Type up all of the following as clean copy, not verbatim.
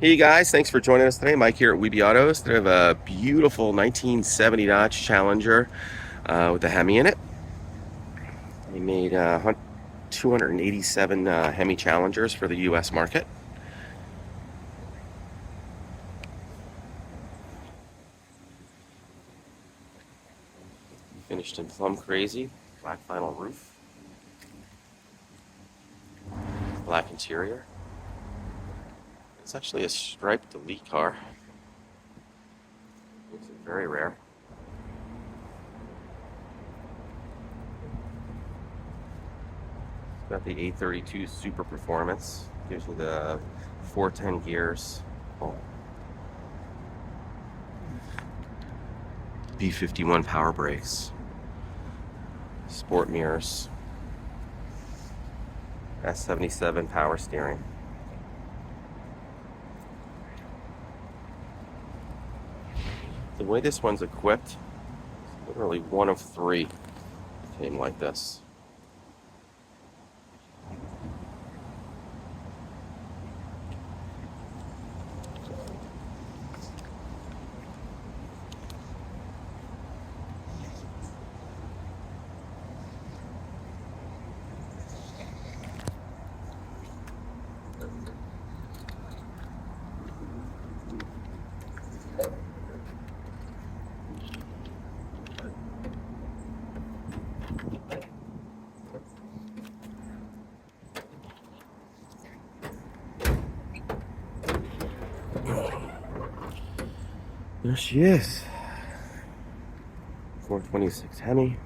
Hey guys, thanks for joining us today. Mike here at WeBe Autos. They have a beautiful 1970 Dodge Challenger with a Hemi in it. They made 287 Hemi Challengers for the U.S. market. Finished in Plum Crazy, black vinyl roof, black interior. It's actually a striped elite car. It's very rare. It's got the 832 Super Performance. Gives you the 410 gears. Oh. B51 power brakes. Sport mirrors. S77 power steering. The way this one's equipped, it's literally one of three came like this. There she is. 426 Hemi.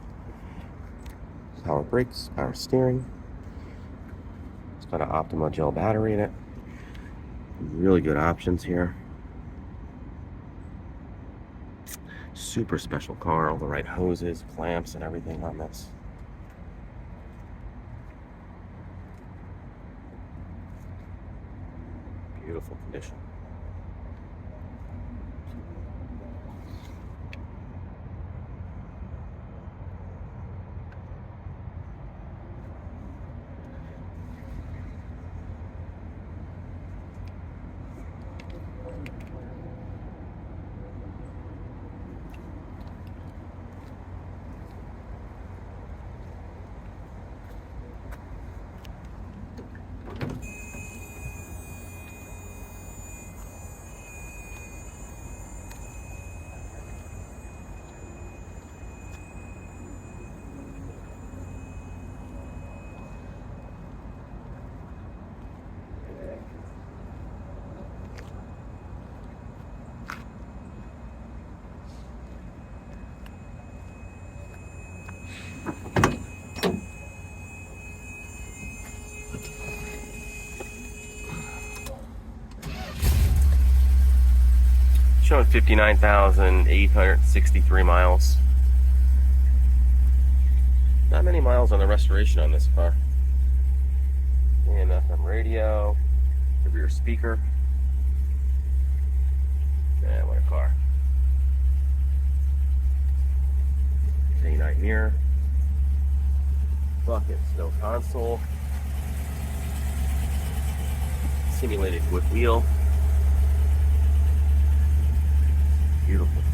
Power brakes, power steering. It's got an Optima gel battery in it. Really good options here. Super special car, all the right hoses, clamps, and everything on this. Beautiful condition. Showing 59,863 miles. Not many miles on the restoration on this car. AM FM radio, the rear speaker. Yeah, what a car. Day-night mirror. Bucket, snow console. Simulated wood wheel. Beautiful piece.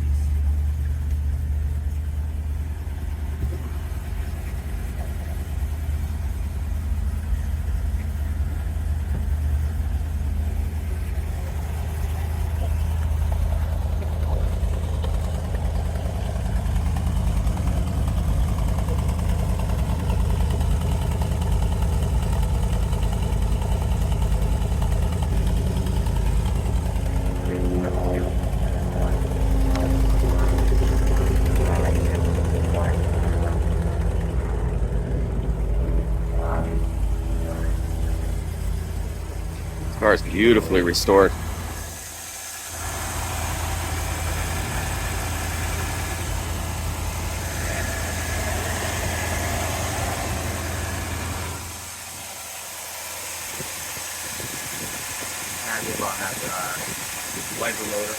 This car is beautifully restored. Wiper motor.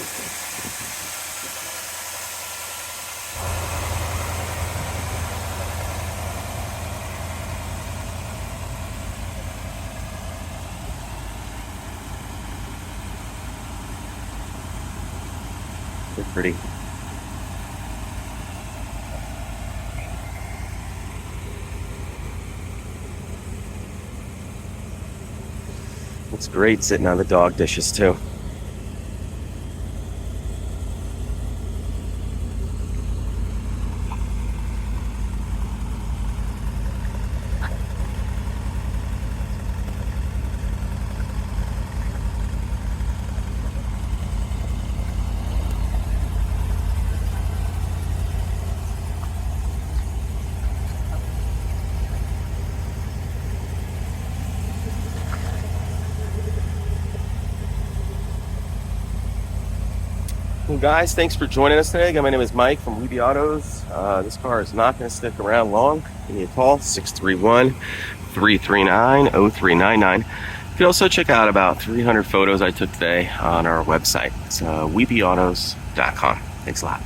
They're pretty. It's great sitting on the dog dishes too. Well, guys, thanks for joining us today. Again, my name is Mike from WeBe Autos. This car is not going to stick around long. Give me a call, 631-339-0399. You can also check out about 300 photos I took today on our website. It's webeautos.com. Thanks a lot.